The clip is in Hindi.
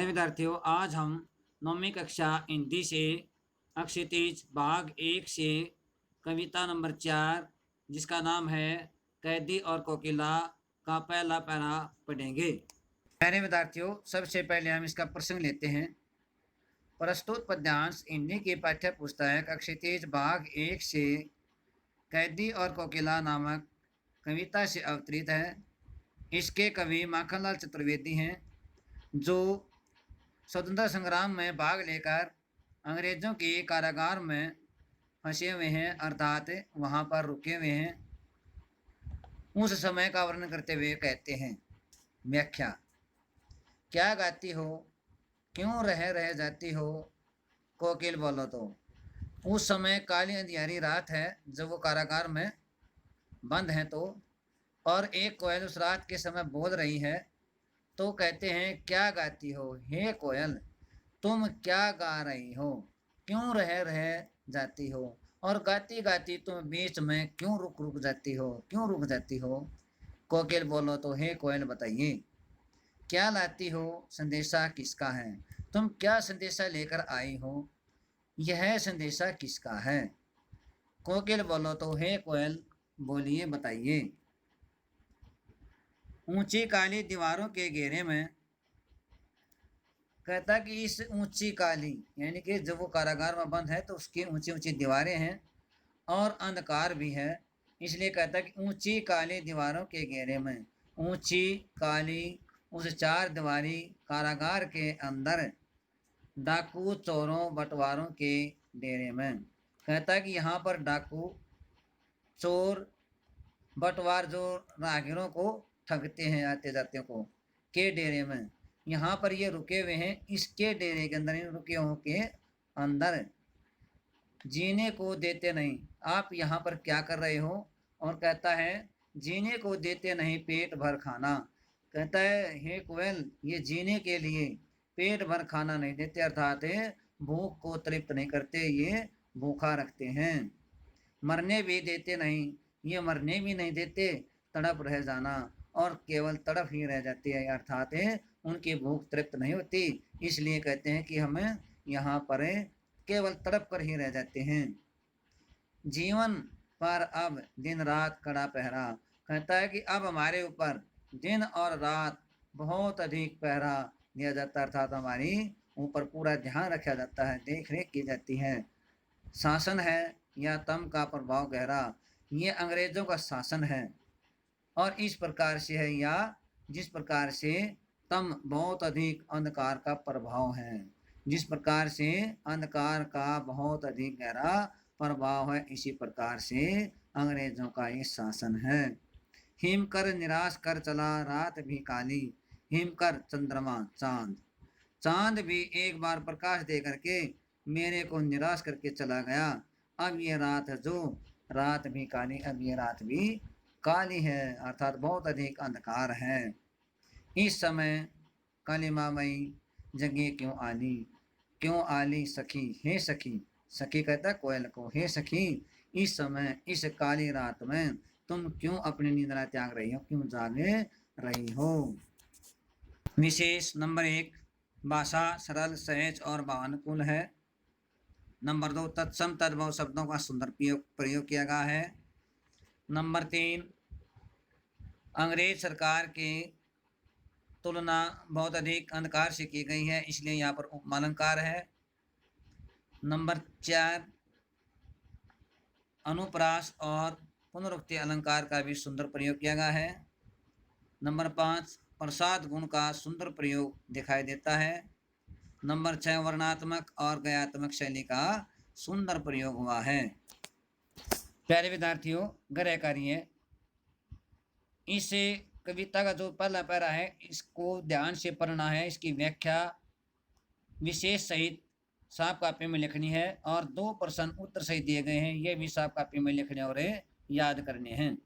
विद्यार्थियों, आज हम 9वीं कक्षा हिंदी से अक्षितिज भाग 1 से कविता नंबर 4 जिसका नाम है कैदी और कोकिला का पहला पैरा पढ़ेंगे। प्यारे विद्यार्थियों, सबसे पहले हम इसका प्रसंग लेते हैं। प्रस्तुत पद्यांश हिंदी की पाठ्य पुस्तक अक्षितिज भाग 1 से कैदी और कोकिला नामक कविता से अवतरित है। इसके कवि माखनलाल चतुर्वेदी हैं, जो स्वतंत्रता संग्राम में भाग लेकर अंग्रेजों के कारागार में फंसे हुए हैं, अर्थात वहां पर रुके हुए हैं। उस समय का वर्णन करते हुए कहते हैं। व्याख्या। क्या गाती हो, क्यों रह जाती हो, कोकिल बोलो तो। उस समय काली अंधियारी रात है जब वो कारागार में बंद हैं, तो और एक कोयल उस रात के समय बोल रही है। तो कहते हैं, क्या गाती हो हे कोयल, तुम क्या गा रही हो, क्यों रह जाती हो, और गाती गाती तुम बीच में क्यों रुक जाती हो, क्यों रुक जाती हो। कोकिल बोलो तो हे कोयल बताइए, क्या लाती हो, संदेशा किसका है, तुम क्या संदेशा लेकर आई हो, यह संदेशा किसका है। कोकिल बोलो तो हे कोयल बोलिए बताइए। ऊंची काली दीवारों के घेरे में, कहता कि इस ऊंची काली यानी कि जब वो कारागार में बंद है तो उसकी ऊंची ऊंची दीवारें हैं और अंधकार भी है, इसलिए कहता कि ऊंची काली दीवारों के घेरे में, ऊंची काली उस चार दीवारी कारागार के अंदर डाकू चोरों बंटवारों के डेरे में। कहता कि यहाँ पर डाकू चोर बंटवार जो राहगीरों को ठगते हैं आते जाते को के डेरे में, यहाँ पर ये रुके हुए हैं। इसके डेरे के अंदर इन रुके के अंदर जीने को देते नहीं, आप यहाँ पर क्या कर रहे हो। और कहता है, जीने को देते नहीं पेट भर खाना। कहता है, हे कोयल, ये जीने के लिए पेट भर खाना नहीं देते, अर्थात भूख को तृप्त नहीं करते, ये भूखा रखते हैं। मरने भी देते नहीं, ये मरने भी नहीं देते, तड़प रह जाना, और केवल तड़प ही रह जाती है, अर्थात उनकी भूख तृप्त नहीं होती। इसलिए कहते हैं कि हमें यहाँ पर केवल तड़प कर ही रह जाते हैं। जीवन पर अब दिन रात कड़ा पहरा। कहता है कि अब हमारे ऊपर दिन और रात बहुत अधिक पहरा दिया जाता है, अर्थात हमारी ऊपर पूरा ध्यान रखा जाता है, देख रेख की जाती है। शासन है या तम का प्रभाव गहरा, ये अंग्रेजों का शासन है और इस प्रकार से है, या जिस प्रकार से तम बहुत अधिक अंधकार का प्रभाव है, जिस प्रकार से अंधकार का बहुत अधिक गहरा प्रभाव है, इसी प्रकार से अंग्रेजों का ये शासन है। हिम कर निराश कर चला रात भी काली, हिम कर चंद्रमा चांद, चांद भी एक बार प्रकाश दे करके मेरे को निराश करके चला गया। अब ये रात है जो रात भी काली, अब ये रात भी काली है, अर्थात बहुत अधिक अंधकार है। इस समय कालिमा मई जगे क्यों आली सखी, हे सखी। सखी कहता कोयल को, हे सखी, इस समय इस काली रात में तुम क्यों अपनी निद्रा त्याग रही हो, क्यों जागे रही हो। विशेष नंबर 1, भाषा सरल सहज और भावानुकूल है। नंबर 2, तत्सम तद्भव शब्दों का सुंदर प्रयोग किया गया है। नंबर 3, अंग्रेज सरकार की तुलना बहुत अधिक अंधकार से की गई है, इसलिए यहाँ पर उपमालंकार है। नंबर 4, अनुप्रास और पुनरुक्ति अलंकार का भी सुंदर प्रयोग किया गया है। नंबर 5, प्रसाद गुण का सुंदर प्रयोग दिखाई देता है। नंबर 6, वर्णात्मक और गयात्मक शैली का सुंदर प्रयोग हुआ है। प्यारे विद्यार्थियों, गृह कार्य, इस कविता का जो पहला पैरा है इसको ध्यान से पढ़ना है। इसकी व्याख्या विशेष सहित साफ कापी में लिखनी है और 2 प्रश्न उत्तर सहित दिए गए हैं, ये भी साफ कापी में लिखने और याद करने हैं।